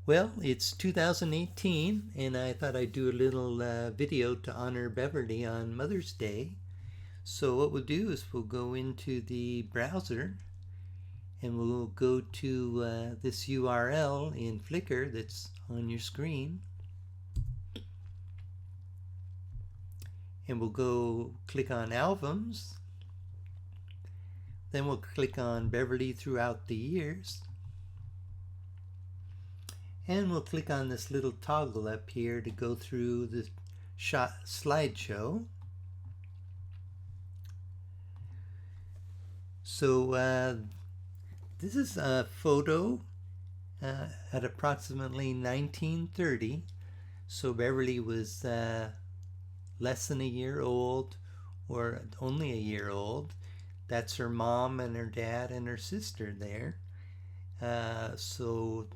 Well, it's 2018, and I thought I'd do a little video to honor Beverly on Mother's Day. So what we'll do is we'll go into the browser and we'll go to this URL in Flickr that's on your screen. And we'll go click on Albums. Then we'll click on Beverly Throughout the Years. And we'll click on this little toggle up here to go through the slideshow. So this is a photo at approximately 1930. So Beverly was less than a year old, or only a year old. That's her mom and her dad and her sister there. So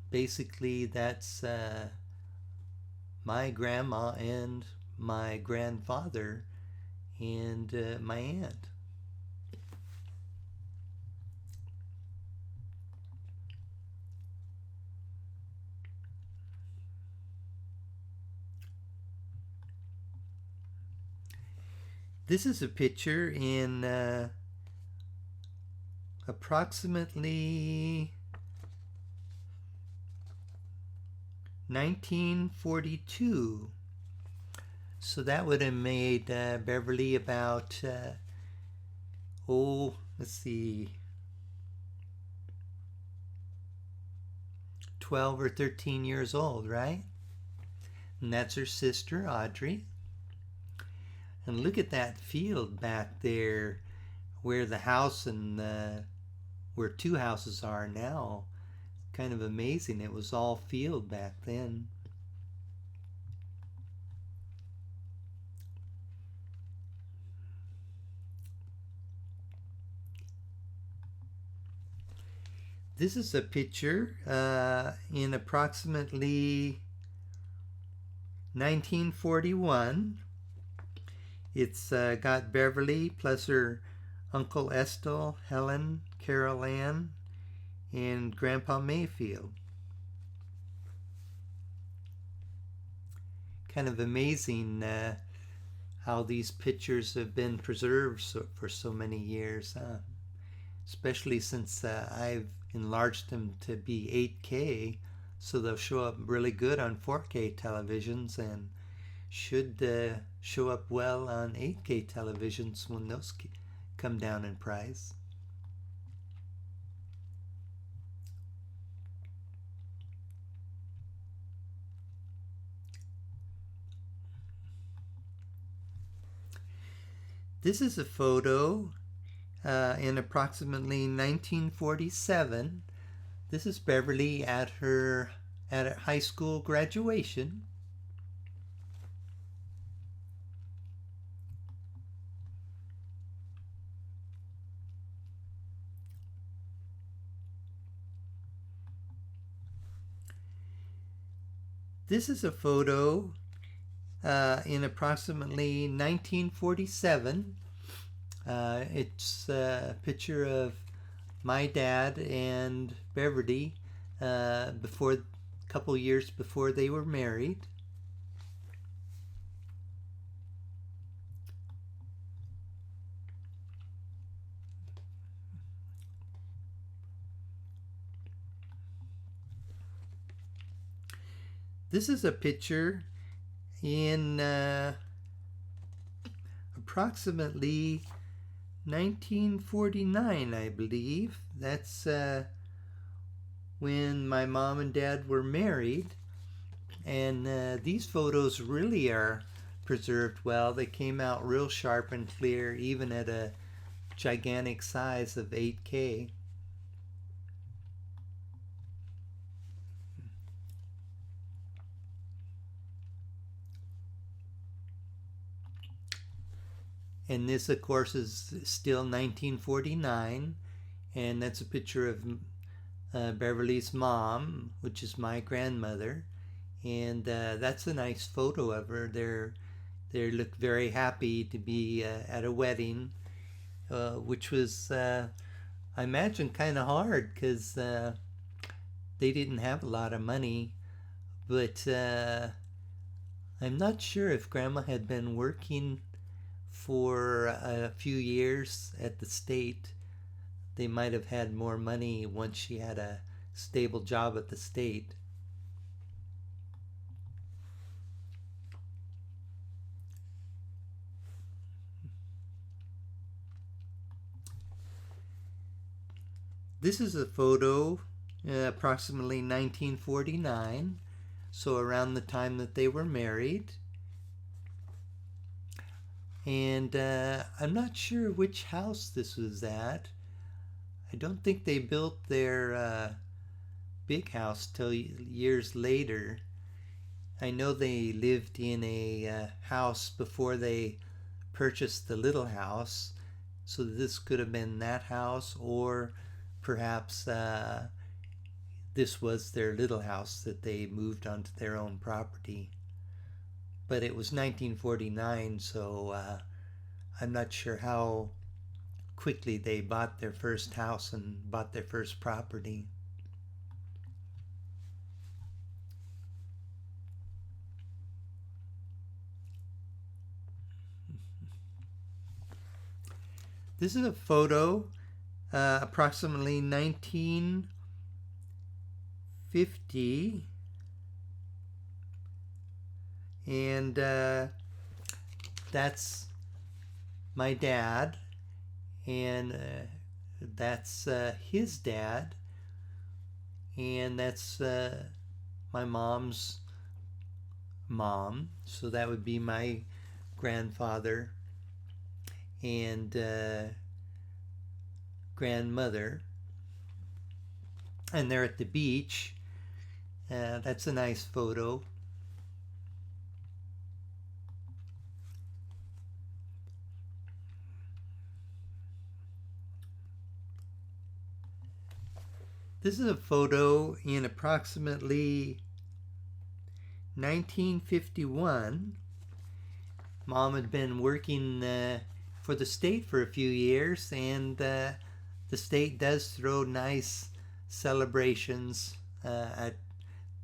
basically that's my grandma and my grandfather and my aunt. This is a picture in approximately 1942. So that would have made Beverly about, let's see, 12 or 13 years old, right? And that's her sister, Audrey. And look at that field back there where the house and where two houses are now. Kind of amazing. It was all field back then. This is a picture in approximately 1941. It's got Beverly plus her Uncle Estelle, Helen, Carol Ann, and Grandpa Mayfield. Kind of amazing how these pictures have been preserved for so many years, especially since I've enlarged them to be 8K, so they'll show up really good on 4K televisions and should show up well on 8K televisions when those come down in price. This is a photo in approximately 1947. This is Beverly at her high school graduation. This is a photo in approximately 1947. It's a picture of my dad and Beverly a couple years before they were married. This is a picture in approximately 1949, I believe. That's when my mom and dad were married. And these photos really are preserved well. They came out real sharp and clear, even at a gigantic size of 8K. And this, of course, is still 1949. And that's a picture of Beverly's mom, which is my grandmother. And that's a nice photo of her. They look very happy to be at a wedding, which was, I imagine, kind of hard because they didn't have a lot of money, but I'm not sure if Grandma had been working for a few years at the state. They might have had more money once she had a stable job at the state. This is a photo approximately 1949, so around the time that they were married. And I'm not sure which house this was at. I don't think they built their big house till years later. I know they lived in a house before they purchased the little house, so this could have been that house, or perhaps this was their little house that they moved onto their own property. But it was 1949, so I'm not sure how quickly they bought their first house and bought their first property. This is a photo approximately 1950, and that's my dad, and that's his dad, and that's my mom's mom, so that would be my grandfather and grandmother, and they're at the beach. That's a nice photo. This is a photo in approximately 1951. Mom had been working for the state for a few years, and the state does throw nice celebrations at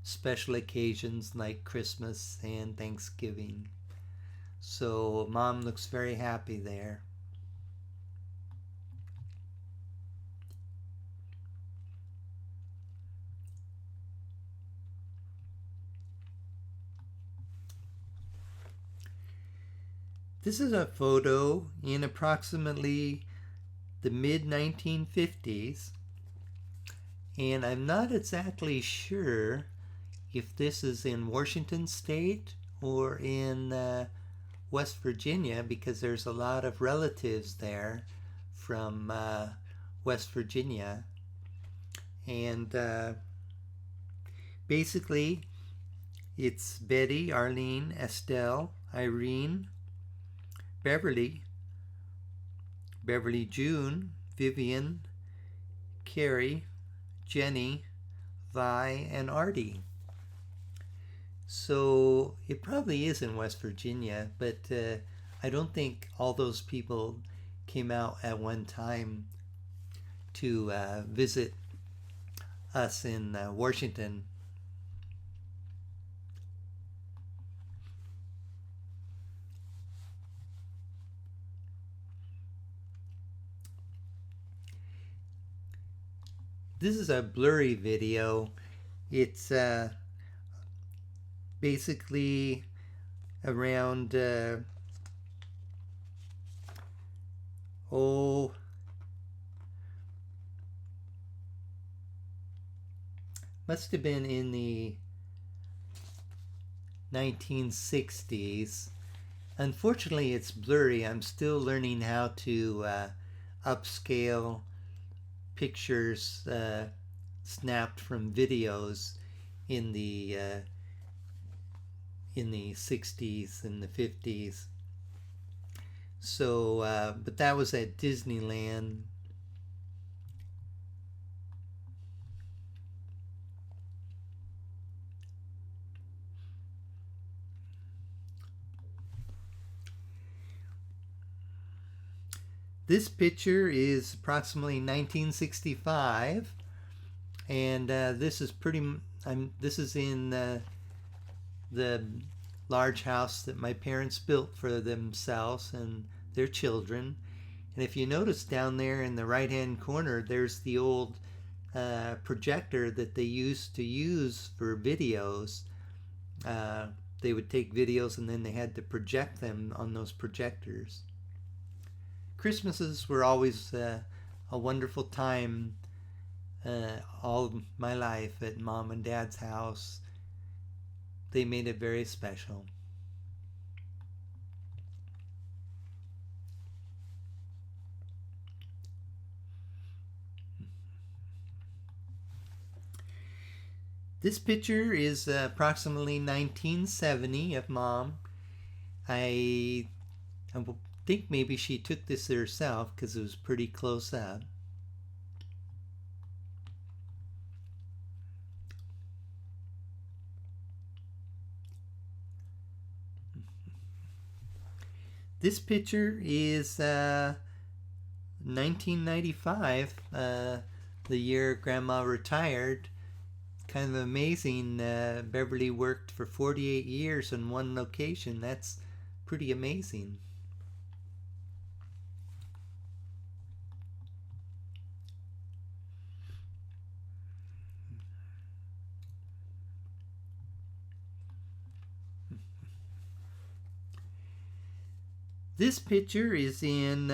special occasions like Christmas and Thanksgiving. So Mom looks very happy there. This is a photo in approximately the mid 1950s, and I'm not exactly sure if this is in Washington State or in West Virginia, because there's a lot of relatives there from West Virginia. And basically, it's Betty, Arlene, Estelle, Irene, Beverly, June, Vivian, Carrie, Jenny, Vi, and Artie. So it probably is in West Virginia, but I don't think all those people came out at one time to visit us in Washington. This is a blurry video. It's basically around must have been in the 1960s. Unfortunately, it's blurry. I'm still learning how to upscale pictures snapped from videos in the 60s and the 50s. So, but that was at Disneyland. This picture is approximately 1965, And this is this is in the large house that my parents built for themselves and their children. And if you notice down there in the right hand corner, there's the old projector that they used to use for videos. They would take videos and then they had to project them on those projectors. Christmases were always a wonderful time all my life at Mom and Dad's house. They made it very special. This picture is approximately 1970 of Mom. I think maybe she took this herself because it was pretty close up. This picture is 1995, the year Grandma retired. Kind of amazing. Beverly worked for 48 years in one location. That's pretty amazing. This picture is in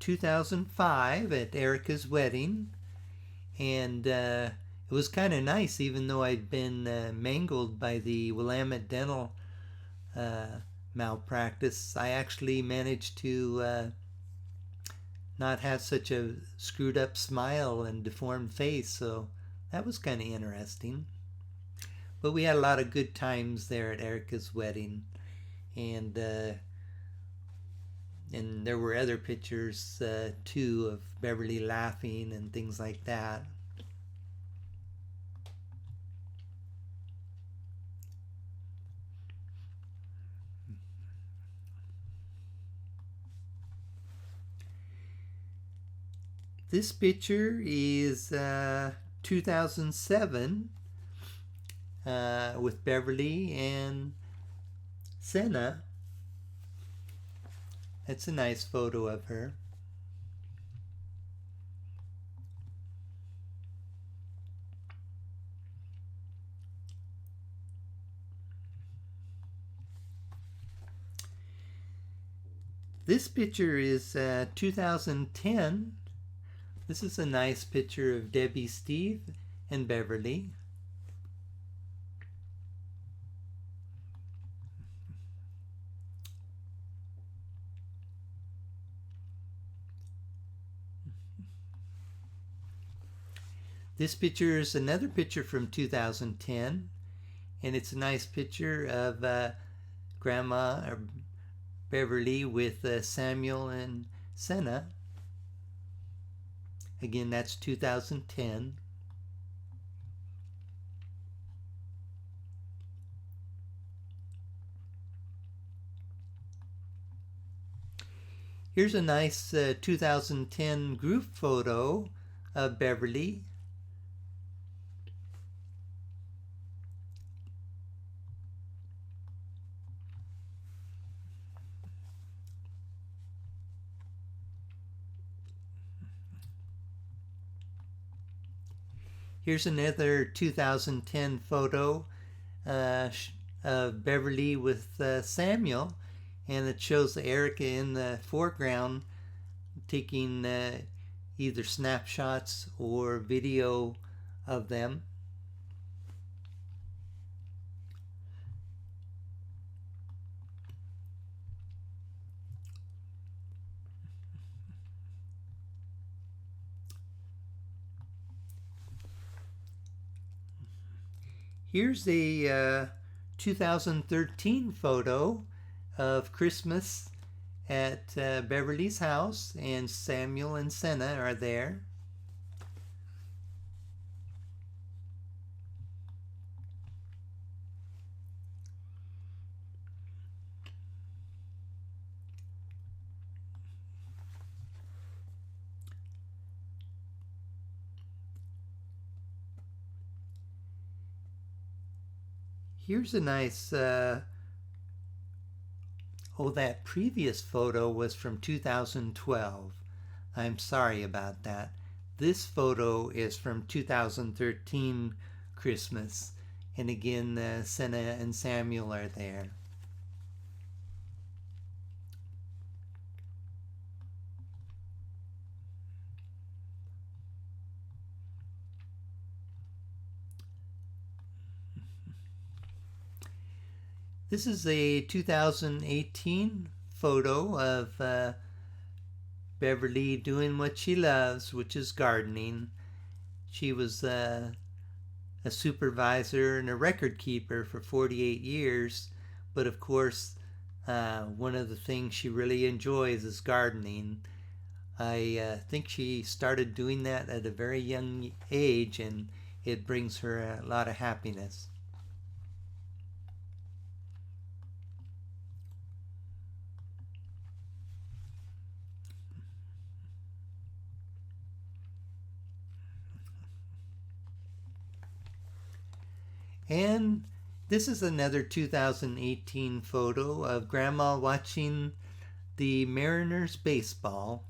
2005 at Erica's wedding, and it was kind of nice, even though I'd been mangled by the Willamette dental malpractice. I actually managed to not have such a screwed up smile and deformed face, so that was kind of interesting. But we had a lot of good times there at Erica's wedding, and there were other pictures too of Beverly laughing and things like that. This picture is 2007 with Beverly and Senna. That's a nice photo of her. This picture is 2010. This is a nice picture of Debbie, Steve, and Beverly. This picture is another picture from 2010, and it's a nice picture of Grandma or Beverly with Samuel and Senna. Again, that's 2010. Here's a nice 2010 group photo of Beverly. Here's another 2010 photo of Beverly with Samuel, and it shows Erica in the foreground taking either snapshots or video of them. Here's a 2013 photo of Christmas at Beverly's house, and Samuel and Senna are there. Here's a nice, that previous photo was from 2012. I'm sorry about that. This photo is from 2013 Christmas. And again, Senna and Samuel are there. This is a 2018 photo of Beverly doing what she loves, which is gardening. She was a supervisor and a record keeper for 48 years, but of course, one of the things she really enjoys is gardening. I think she started doing that at a very young age, and it brings her a lot of happiness. And this is another 2018 photo of Grandma watching the Mariners baseball.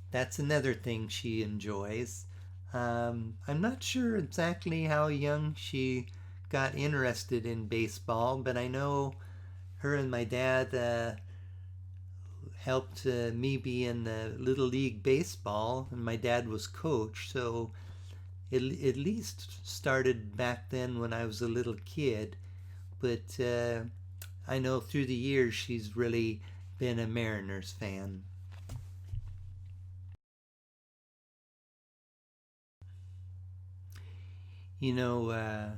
That's another thing she enjoys. I'm not sure exactly how young she got interested in baseball, but I know her and my dad helped me be in the Little League baseball, and my dad was coach, so it at least started back then when I was a little kid. But I know through the years she's really been a Mariners fan. You know,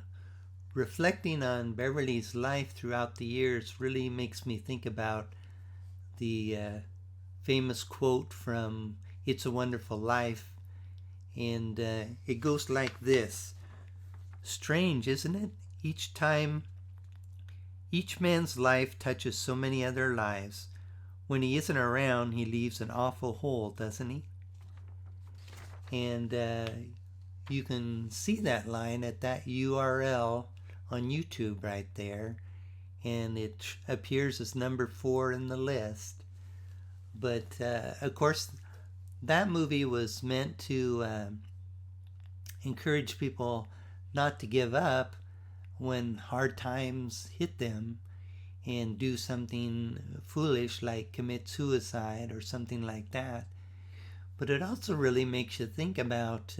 reflecting on Beverly's life throughout the years really makes me think about the famous quote from It's a Wonderful Life. And it goes like this. Strange, isn't it? Each man's life touches so many other lives. When he isn't around, he leaves an awful hole, doesn't he? And you can see that line at that URL on YouTube right there. And it appears as number 4 in the list. But of course, that movie was meant to encourage people not to give up when hard times hit them and do something foolish like commit suicide or something like that. But it also really makes you think about,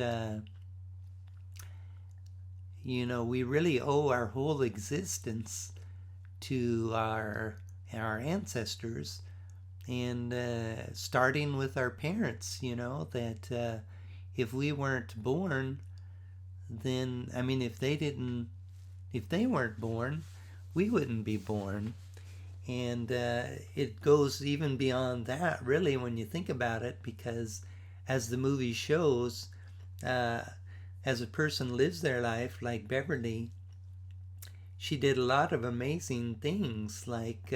we really owe our whole existence to our ancestors, and starting with our parents, that if we weren't born, then if they weren't born, we wouldn't be born. And it goes even beyond that, really, when you think about it, because as the movie shows, as a person lives their life like Beverly, she did a lot of amazing things, like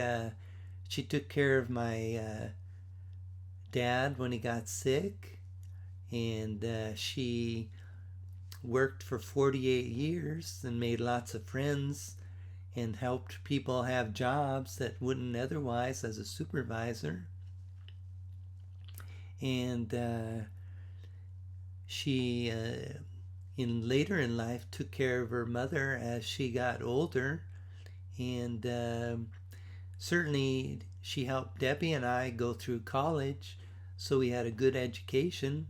she took care of my dad when he got sick, and she worked for 48 years and made lots of friends and helped people have jobs that wouldn't otherwise as a supervisor. And she, later in life, took care of her mother as she got older, and certainly she helped Debbie and I go through college, so we had a good education.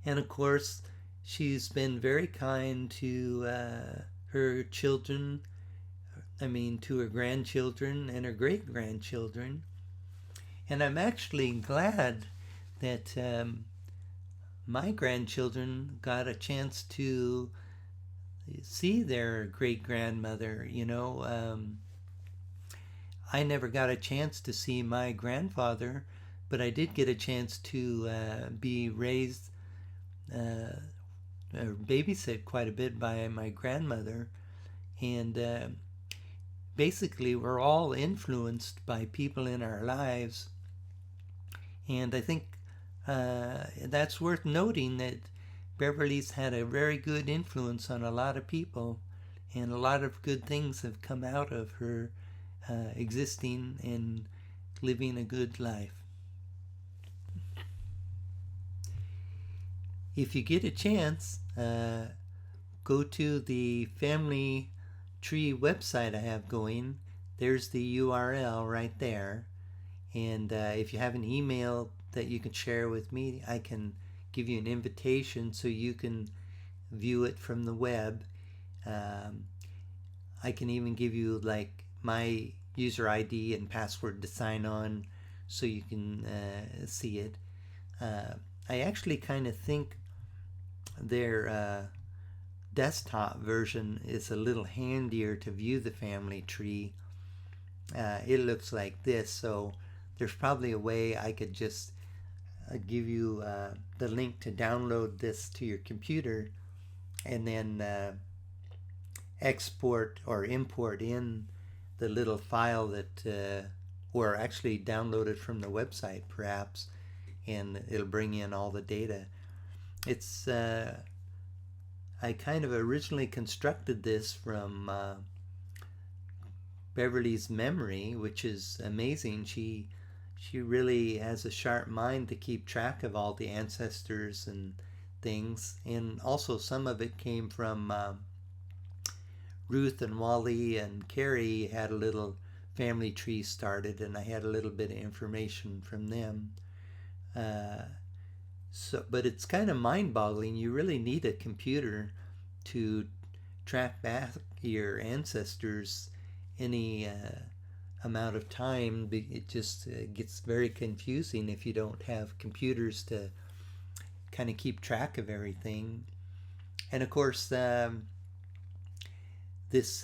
And of course, she's been very kind to her children, to her grandchildren and her great-grandchildren. And I'm actually glad that my grandchildren got a chance to see their great-grandmother. I never got a chance to see my grandfather, but I did get a chance to be raised babysit quite a bit by my grandmother, and basically we're all influenced by people in our lives. And I think that's worth noting, that Beverly's had a very good influence on a lot of people, and a lot of good things have come out of her existing and living a good life. If you get a chance, go to the family tree website I have going. There's the URL right there. And if you have an email that you can share with me, I can give you an invitation so you can view it from the web. I can even give you like my user ID and password to sign on so you can see it. I actually kind of think their desktop version is a little handier to view the family tree. It looks like this, so there's probably a way I could just give you the link to download this to your computer and then export or import in the little file that, or actually download it from the website perhaps, and it'll bring in all the data. It's I kind of originally constructed this from Beverly's memory, which is amazing. She really has a sharp mind to keep track of all the ancestors and things, and also some of it came from Ruth and Wally and Carrie had a little family tree started, and I had a little bit of information from them. But it's kind of mind-boggling. You really need a computer to track back your ancestors any amount of time. It just gets very confusing if you don't have computers to kind of keep track of everything. And of course, this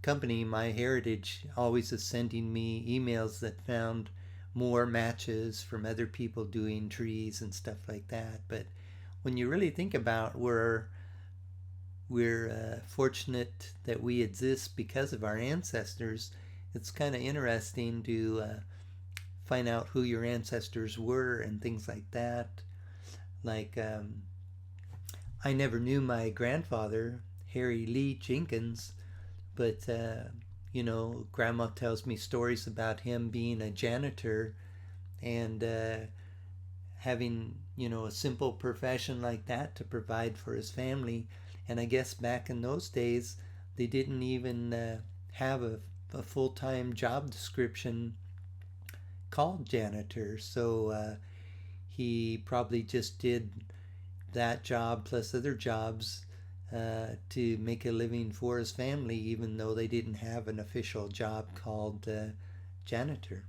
company, MyHeritage, always is sending me emails that found more matches from other people doing trees and stuff like that. But when you really think about we're fortunate that we exist because of our ancestors, it's kind of interesting to find out who your ancestors were and things like that. Like I never knew my grandfather, Harry Lee Jenkins, but you know, Grandma tells me stories about him being a janitor and having, you know, a simple profession like that to provide for his family. And I guess back in those days, they didn't even have a full-time job description called janitor. So he probably just did that job plus other jobs to make a living for his family, even though they didn't have an official job called janitor.